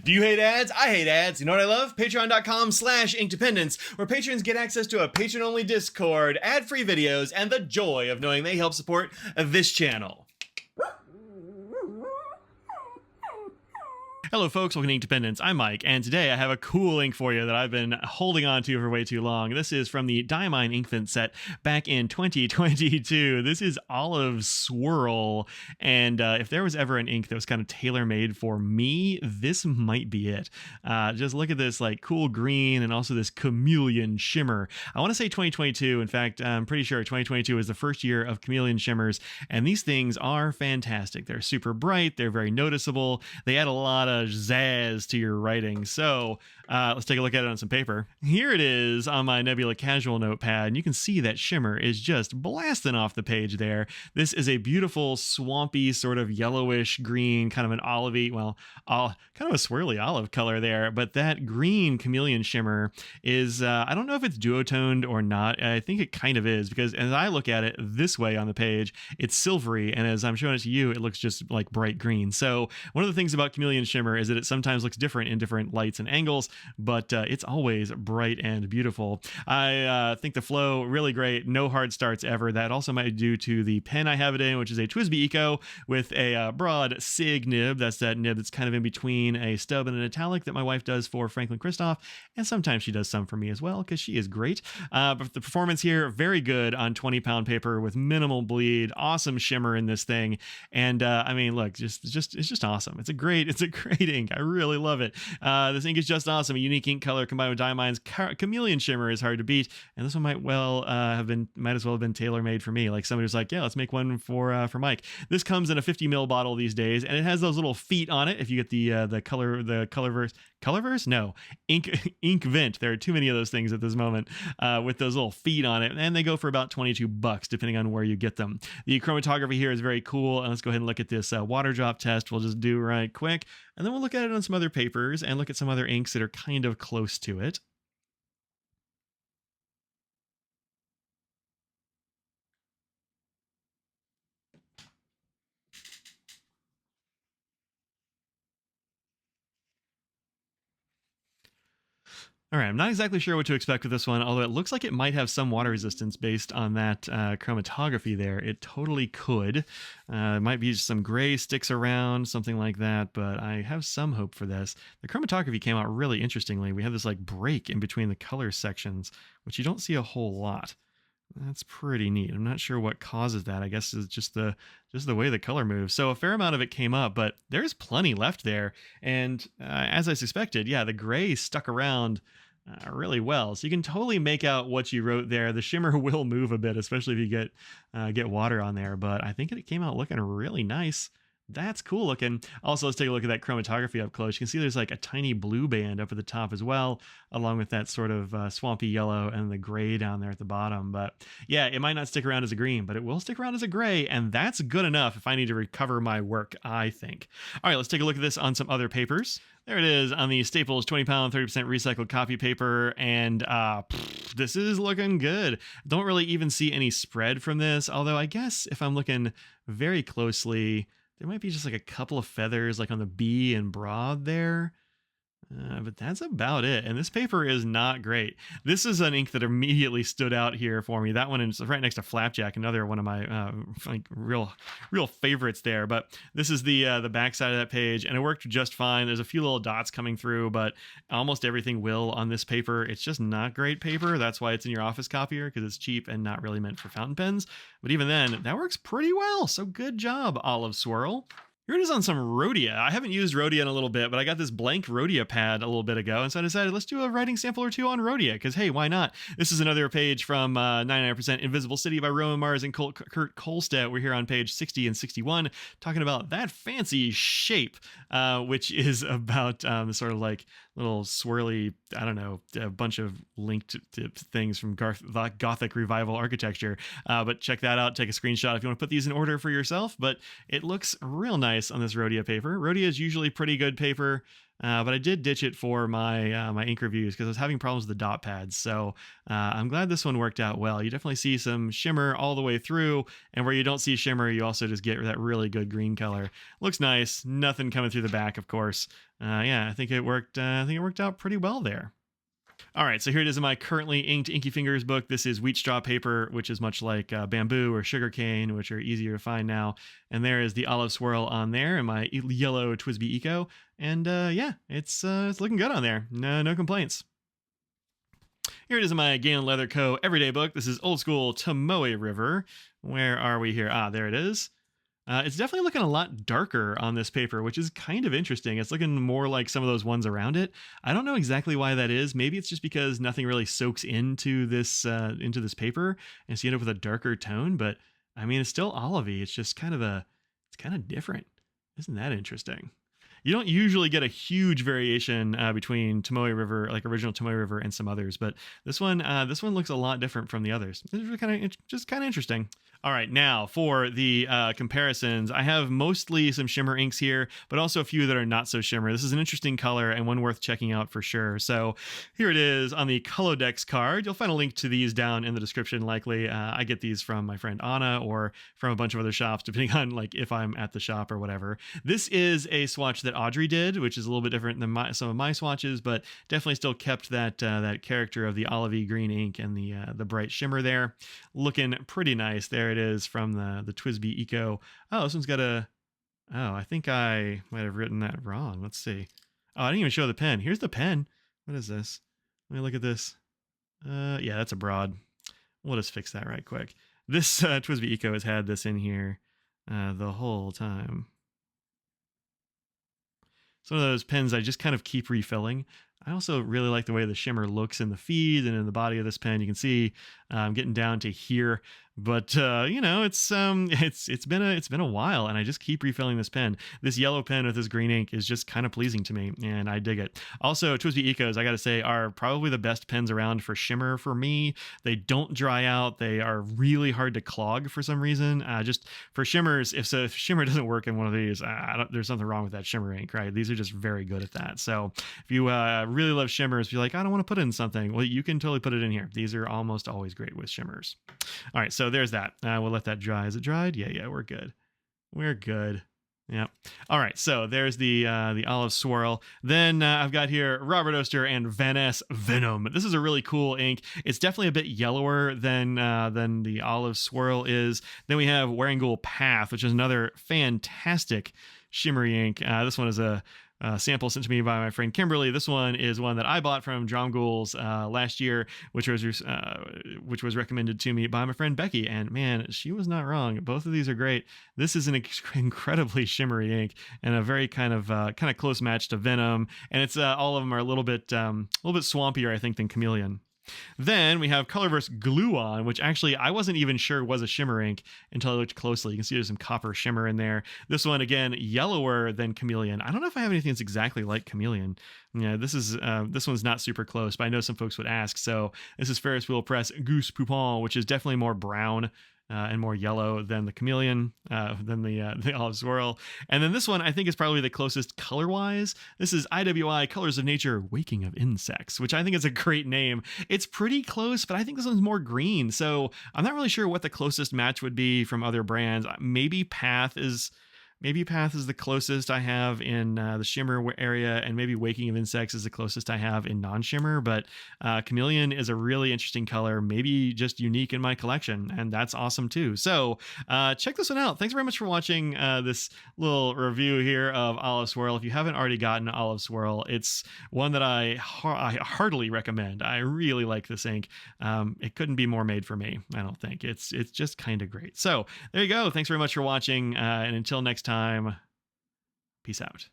Do you hate ads? I hate ads. You know what I love? Patreon.com/inkdependence, where patrons get access to a patron-only Discord, ad-free videos, and the joy of knowing they help support this channel. Hello folks, welcome to Inkdependence. I'm Mike, and today I have a cool ink for you that I've been holding on to for way too long. This is from the Diamine Inkvent set back in 2022. This is Olive Swirl, and if there was ever an ink that was kind of tailor-made for me, this might be it. Just look at this like cool green and also this chameleon shimmer. I want to say 2022. In fact, I'm pretty sure 2022 is the first year of chameleon shimmers, and these things are fantastic. They're super bright, they're very noticeable, they add a lot of zazz to your writing. So let's take a look at it on some paper. Here it is on my Nebula Casual notepad, and you can see that shimmer is just blasting off the page there. This is a beautiful swampy sort of yellowish green, kind of an olivey, well, kind of a swirly olive color there, but that green chameleon shimmer is, I don't know if it's duotoned or not. I think it kind of is, because as I look at it this way on the page, it's silvery, and as I'm showing it to you, it looks just like bright green. So one of the things about chameleon shimmer is that it sometimes looks different in different lights and angles, but it's always bright and beautiful. I think the flow really great, no hard starts ever. That also might be due to the pen I have it in, which is a TWSBI Eco with a broad sig nib. That's that nib that's kind of in between a stub and an italic that my wife does for franklin-christoph, and sometimes she does some for me as well because she is great. But the performance here, very good on 20-pound paper with minimal bleed, awesome shimmer in this thing, and I mean, look, it's just awesome. It's a great ink. I really love it. This ink is just awesome. A unique ink color combined with Diamine's chameleon shimmer is hard to beat, and this one might as well have been tailor-made for me. Like somebody was like, yeah, let's make one for Mike. This comes in a 50 ml bottle these days, and it has those little feet on it. If you get the colorverse, no, Inkvent. There are too many of those things at this moment with those little feet on it, and they go for about $22 depending on where you get them. The chromatography here is very cool, and let's go ahead and look at this water drop test. We'll just do right quick, and then we'll look at it on some other papers and look at some other inks that are kind of close to it. All right, I'm not exactly sure what to expect with this one, although it looks like it might have some water resistance based on that chromatography there. It totally could. It might be just some gray sticks around, something like that, but I have some hope for this. The chromatography came out really interestingly. We have this like break in between the color sections, which you don't see a whole lot. That's pretty neat. I'm not sure what causes that. I guess it's just the way the color moves. So a fair amount of it came up, but there's plenty left there. And as I suspected, yeah, the gray stuck around really well. So you can totally make out what you wrote there. The shimmer will move a bit, especially if you get water on there. But I think it came out looking really nice. That's cool looking. Also, let's take a look at that chromatography up close. You can see there's like a tiny blue band up at the top as well, along with that sort of swampy yellow and the gray down there at the bottom. But yeah, it might not stick around as a green, but it will stick around as a gray, and that's good enough if I need to recover my work, I think. All right, let's take a look at this on some other papers. There it is on the Staples 20-pound, 30% recycled copy paper, and this is looking good. Don't really even see any spread from this, although I guess if I'm looking very closely, there might be just like a couple of feathers like on the B and broad there. But that's about it. And this paper is not great. This is an ink that immediately stood out here for me. That one is right next to Flapjack, another one of my like real favorites there. But this is the back side of that page, and it worked just fine. There's a few little dots coming through, but almost everything will on this paper. It's just not great paper. That's why it's in your office copier, because it's cheap and not really meant for fountain pens. But even then, that works pretty well. So good job, Olive Swirl. Here it is on some Rhodia. I haven't used Rhodia in a little bit, but I got this blank Rhodia pad a little bit ago, and so I decided let's do a writing sample or two on Rhodia, because hey, why not? This is another page from 99% Invisible City by Roman Mars and Kurt Kolstedt. We're here on page 60 and 61, talking about that fancy shape, which is about sort of like little swirly, I don't know, a bunch of linked to things from Gothic revival architecture. But check that out. Take a screenshot if you want to put these in order for yourself. But it looks real nice on this Rhodia paper. Rhodia is usually pretty good paper. but I did ditch it for my ink reviews because I was having problems with the dot pads. So I'm glad this one worked out well. You definitely see some shimmer all the way through, and where you don't see shimmer, you also just get that really good green color. Looks nice. Nothing coming through the back, of course. Yeah, I think it worked. I think it worked out pretty well there. All right, so here it is in my currently inked Inky Fingers book. This is wheat straw paper, which is much like bamboo or sugarcane, which are easier to find now. And there is the olive swirl on there, and my yellow Twisby Eco. And yeah, it's looking good on there. No complaints. Here it is in my Galen Leather Co. Everyday book. This is old school Tomoe River. Where are we here? Ah, there it is. It's definitely looking a lot darker on this paper, which is kind of interesting. It's looking more like some of those ones around it. I don't know exactly why that is. Maybe it's just because nothing really soaks into this paper, and so you end up with a darker tone. But I mean, it's still olivey. It's just it's kind of different. Isn't that interesting? You don't usually get a huge variation between Tomoe River, like original Tomoe River, and some others, but this one looks a lot different from the others. It's just kind of interesting. All right, now for the comparisons, I have mostly some shimmer inks here, but also a few that are not so shimmer. This is an interesting color and one worth checking out for sure. So here it is on the Colodex card. You'll find a link to these down in the description likely. I get these from my friend Anna or from a bunch of other shops, depending on like if I'm at the shop or whatever. This is a swatch that Audrey did, which is a little bit different than some of my swatches, but definitely still kept that character of the olivey green ink and the bright shimmer there. Looking pretty nice. There it is from the Twisby Eco. Oh, this one's got a... Oh, I think I might have written that wrong. Let's see. Oh, I didn't even show the pen. Here's the pen. What is this? Let me look at this. Yeah, that's a broad. We'll just fix that right quick. This Twisby Eco has had this in here the whole time. It's one of those pens I just kind of keep refilling. I also really like the way the shimmer looks in the feed and in the body of this pen. You can see I'm getting down to here, but you know, it's been a while, and I just keep refilling this pen. This yellow pen with this green ink is just kind of pleasing to me, and I dig it. Also, Twisby Ecos, I got to say, are probably the best pens around for shimmer for me. They don't dry out. They are really hard to clog for some reason. Just for shimmers, if shimmer doesn't work in one of these, there's something wrong with that shimmer ink, right? These are just very good at that. So if you really love shimmers, if you're like, I don't want to put it in something, well, you can totally put it in here. These are almost always great with shimmers. All right, so there's that. We'll let that dry. Is it dried? Yeah, we're good. We're good. Yeah. All right, so there's the olive swirl. Then I've got here Robert Oster and Van S Venom. This is a really cool ink. It's definitely a bit yellower than the olive swirl is. Then we have Waringool Path, which is another fantastic shimmery ink. This one is a sample sent to me by my friend Kimberly. This one is one that I bought from Dromgools last year, which was recommended to me by my friend Becky. And man, she was not wrong. Both of these are great. This is an incredibly shimmery ink and a very kind of close match to Venom. And it's all of them are a little bit swampier, I think, than Chameleon. Then we have Colorverse Glue On, which actually I wasn't even sure was a shimmer ink until I looked closely. You can see there's some copper shimmer in there. This one, again, yellower than Chameleon. I don't know if I have anything that's exactly like Chameleon. Yeah, this one's not super close, but I know some folks would ask. So this is Ferris Wheel Press Goose Poupon, which is definitely more brown and more yellow than the Chameleon, than the olive swirl. And then this one I think is probably the closest color-wise. This is IWI Colors of Nature Waking of Insects, which I think is a great name. It's pretty close, but I think this one's more green. So I'm not really sure what the closest match would be from other brands. Maybe Path is the closest I have in the shimmer area, and maybe Waking of Insects is the closest I have in non-shimmer, but Chameleon is a really interesting color, maybe just unique in my collection, and that's awesome too. So check this one out. Thanks very much for watching this little review here of Olive Swirl. If you haven't already gotten Olive Swirl, it's one that I heartily recommend. I really like this ink. It couldn't be more made for me, I don't think. It's just kind of great. So there you go. Thanks very much for watching, and until next time, peace out.